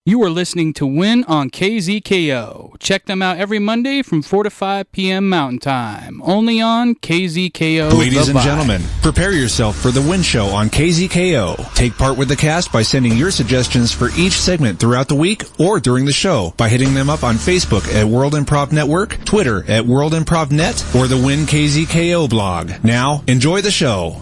You are listening to Win on KZKO. Check them out every Monday from 4 to 5 p.m. Mountain Time. Only on KZKO. Ladies and gentlemen, prepare yourself for the Win Show on KZKO. Take part with the cast by sending your suggestions for each segment throughout the week or during the show by hitting them up on Facebook at World Improv Network, Twitter at World Improv Net, or the Win KZKO blog. Now, enjoy the show.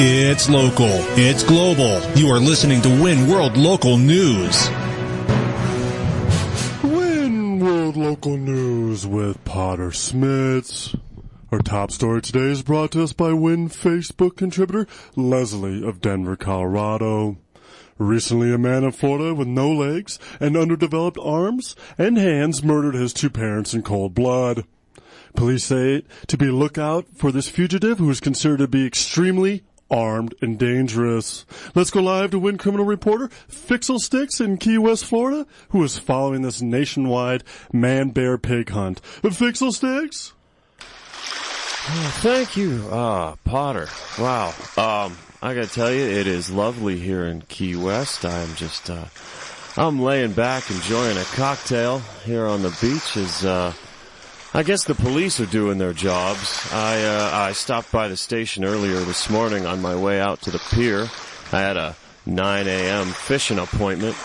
It's local. It's global. You are listening to Win World Local News. Win World Local News with Potter Smittss. Our top story today is brought to us by Win Facebook contributor Leslie of Denver, Colorado. Recently, a man in Florida with no legs and underdeveloped arms and hands murdered his two parents in cold blood. Police say to be lookout for this fugitive who is considered to be extremely armed and dangerous. Let's go live to Win criminal reporter Fixel Sticks in Key West, Florida, who is following this nationwide man-bear-pig hunt. Fixel Sticks? Oh, thank you, Potter. Wow. I gotta tell you, it is lovely here in Key West. I'm just, I'm laying back enjoying a cocktail here on the beach as, I guess the police are doing their jobs. I stopped by the station earlier this morning on my way out to the pier. I had a 9 a.m. fishing appointment,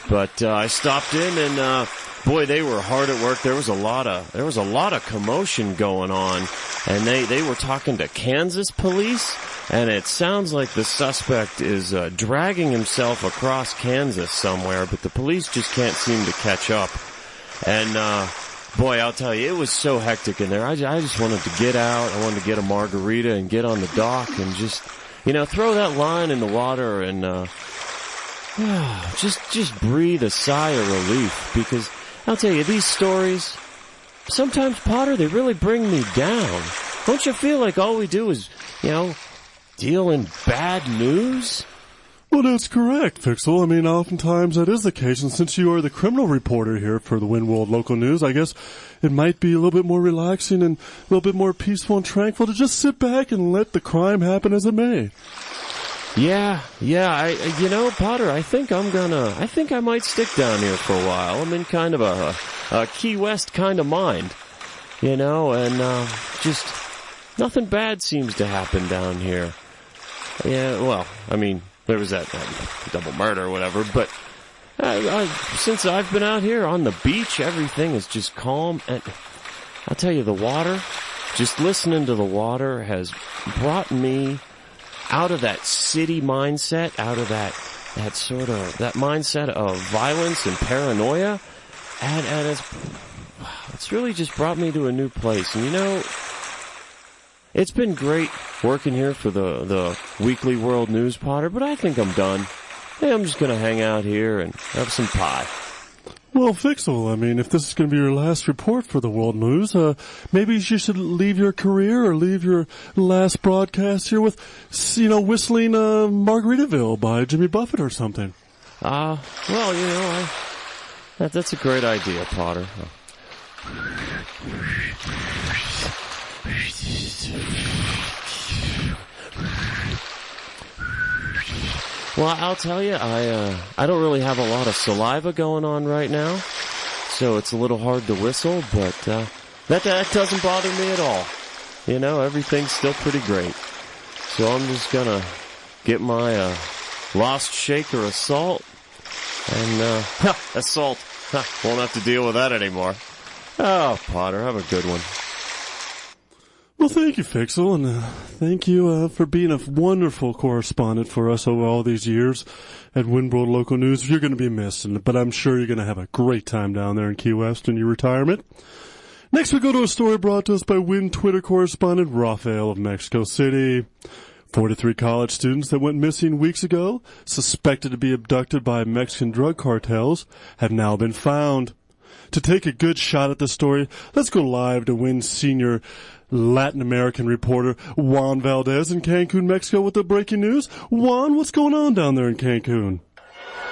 but I stopped in and boy, they were hard at work. There was a lot of commotion going on, and they were talking to Kansas police, and it sounds like the suspect is dragging himself across Kansas somewhere, but the police just can't seem to catch up. And boy, I'll tell you, it was so hectic in there. I just wanted to get out. I wanted to get a margarita and get on the dock and just, throw that line in the water and just breathe a sigh of relief. Because I'll tell you, these stories, sometimes, Potter, they really bring me down. Don't you feel like all we do is, deal in bad news? Well, that's correct, Fixel. I mean, oftentimes that is the case, and since you are the criminal reporter here for the Win World Local News, I guess it might be a little bit more relaxing and a little bit more peaceful and tranquil to just sit back and let the crime happen as it may. Yeah, Potter, I think I might stick down here for a while. I'm in kind of a Key West kind of mind, and just nothing bad seems to happen down here. Yeah, well, I mean, there was that double murder or whatever, but since I've been out here on the beach, everything is just calm. And I'll tell you, the water, just listening to the water has brought me out of that city mindset, out of that mindset of violence and paranoia, and it's really just brought me to a new place. And it's been great working here for the Weekly World News, Potter, but I think I'm done. Hey, I'm just going to hang out here and have some pie. Well, Fixel, I mean, if this is going to be your last report for the World News, maybe you should leave your career or leave your last broadcast here with, whistling Margaritaville by Jimmy Buffett or something. Well, that's a great idea, Potter. Well, I'll tell you, I don't really have a lot of saliva going on right now, so it's a little hard to whistle, but that doesn't bother me at all. Everything's still pretty great. So I'm just gonna get my lost shaker of salt, and assault. Won't have to deal with that anymore. Oh, Potter, have a good one. Well, thank you, Fixel, and thank you for being a wonderful correspondent for us over all these years at Win World Local News. You're going to be missed, but I'm sure you're going to have a great time down there in Key West in your retirement. Next, we go to a story brought to us by Win Twitter correspondent Rafael of Mexico City. 43 college students that went missing weeks ago, suspected to be abducted by Mexican drug cartels, have now been found. To take a good shot at this story, let's go live to Win senior Latin American reporter Juan Valdez in Cancun, Mexico with the breaking news. Juan, what's going on down there in Cancun?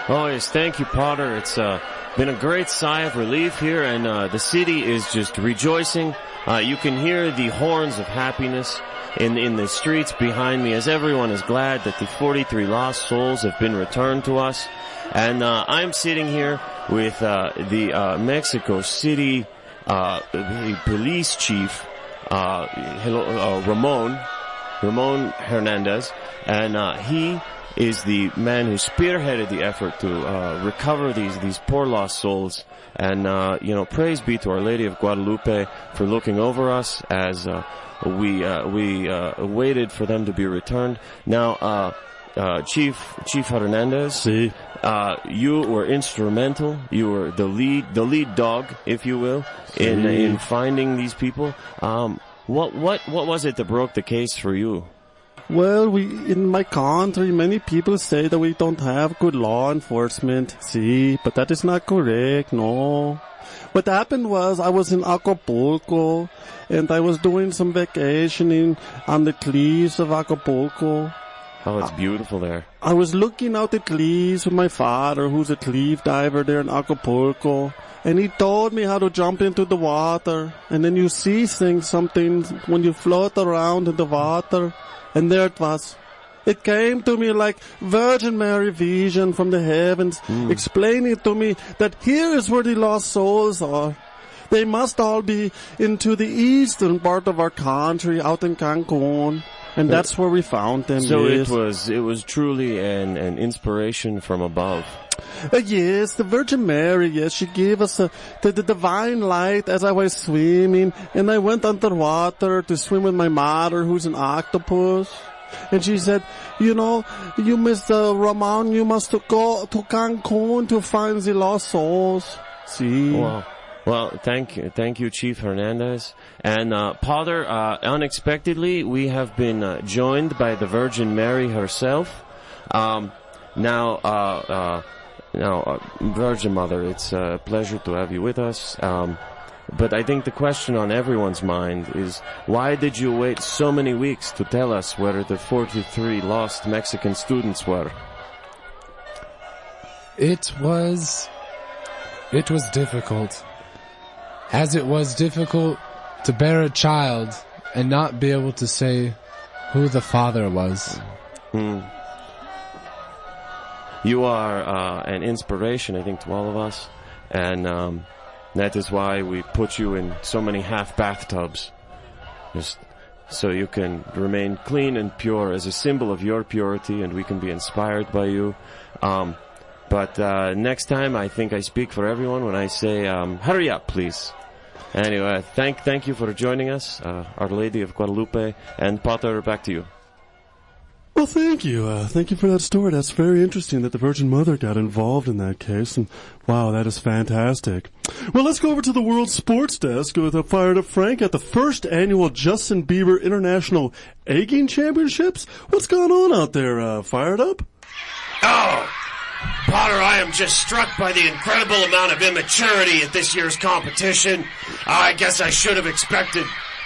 Oh, yes, thank you, Potter. It's been a great sigh of relief here, and the city is just rejoicing. You can hear the horns of happiness in the streets behind me, as everyone is glad that the 43 lost souls have been returned to us. And I'm sitting here with the Mexico City police chief, Ramon Hernandez, and he is the man who spearheaded the effort to recover these poor lost souls. And praise be to Our Lady of Guadalupe for looking over us as we waited for them to be returned. Now, Chief Hernandez, sí. You were instrumental. You were the lead dog, if you will, in finding these people. What was it that broke the case for you? Well, in my country, many people say that we don't have good law enforcement. See, but that is not correct, no. What happened was I was in Acapulco, and I was doing some vacationing on the cliffs of Acapulco. Oh, it's beautiful there. I was looking out the cliffs with my father, who's a cliff diver there in Acapulco. And he told me how to jump into the water. And then you see something when you float around in the water. And there it was. It came to me like Virgin Mary vision from the heavens, explaining to me that here is where the lost souls are. They must all be into the eastern part of our country, out in Cancun. And that's where we found them. So yes. it was truly an inspiration from above. Yes, the Virgin Mary, yes, she gave us the divine light as I was swimming, and I went underwater to swim with my mother, who's an octopus. And she said, you Mr. Ramon, you must go to Cancun to find the lost souls. See? Wow. Well, thank you, Chief Hernandez. And, Father, unexpectedly, we have been joined by the Virgin Mary herself. Now, Virgin Mother, it's a pleasure to have you with us. But I think the question on everyone's mind is, why did you wait so many weeks to tell us where the 43 lost Mexican students were? It was difficult. As it was difficult to bear a child and not be able to say who the father was. You are an inspiration, I think, to all of us, and that is why we put you in so many half bathtubs, just so you can remain clean and pure as a symbol of your purity, and we can be inspired by you. But next time, I think I speak for everyone when I say, hurry up, please. Anyway, thank you for joining us, Our Lady of Guadalupe, and Potter, back to you. Well, thank you. Thank you for that story. That's very interesting that the Virgin Mother got involved in that case. And wow, that is fantastic. Well, let's go over to the World Sports Desk with Fired Up Frank at the first annual Justin Bieber International Egging Championships. What's going on out there, Fired Up? Oh, Potter, I am just struck by the incredible amount of immaturity at this year's competition. I guess I should have expected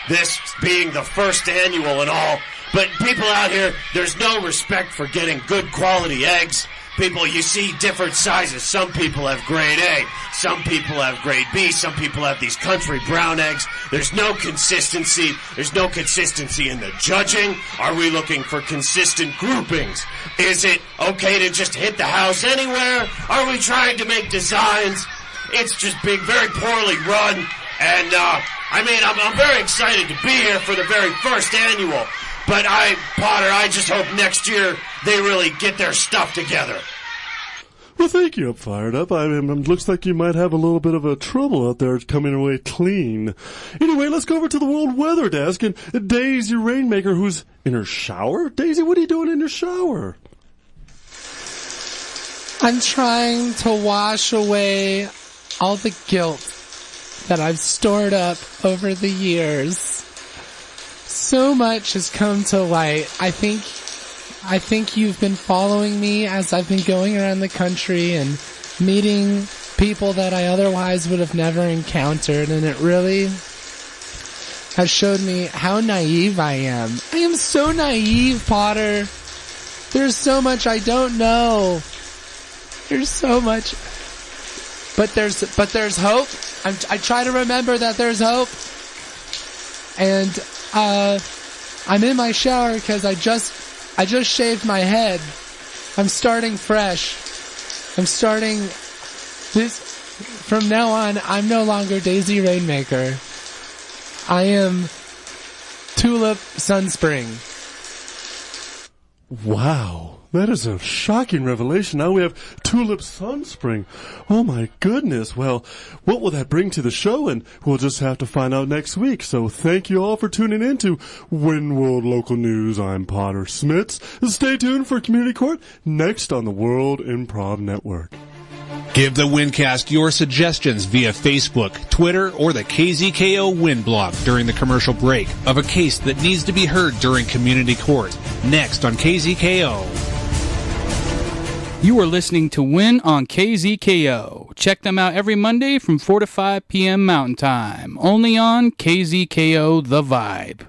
this being the first annual and all. But people out here, there's no respect for getting good quality eggs. People, you see different sizes. Some people have grade A. Some people have grade B. Some people have these country brown eggs. There's no consistency. There's no consistency in the judging. Are we looking for consistent groupings? Is it okay to just hit the house anywhere? Are we trying to make designs? It's just being very poorly run. And, I'm very excited to be here for the very first annual. But Potter, I just hope next year they really get their stuff together. Well, thank you, Fired Up. Looks like you might have a little bit of a trouble out there coming away clean. Anyway, let's go over to the World Weather Desk and Daisy Rainmaker, who's in her shower. Daisy, what are you doing in your shower? I'm trying to wash away all the guilt that I've stored up over the years. So much has come to light. I think you've been following me as I've been going around the country and meeting people that I otherwise would have never encountered, and it really has showed me how naive I am. I am so naive, Potter. There's so much I don't know. There's so much. But there's hope. I try to remember that there's hope. And I'm in my shower because I just shaved my head. I'm starting fresh. From now on, I'm no longer Daisy Rainmaker. I am Tulip Sunspring. Wow. That is a shocking revelation. Now we have Tulip Sunspring. Oh my goodness. Well, what will that bring to the show? And we'll just have to find out next week. So thank you all for tuning in to Win World Local News. I'm Potter Smittss. Stay tuned for Community Court next on the World Improv Network. Give the Wincast your suggestions via Facebook, Twitter, or the KZKO Win blog during the commercial break of a case that needs to be heard during Community Court. Next on KZKO. You are listening to Win on KZKO. Check them out every Monday from 4 to 5 p.m. Mountain Time. Only on KZKO The Vibe.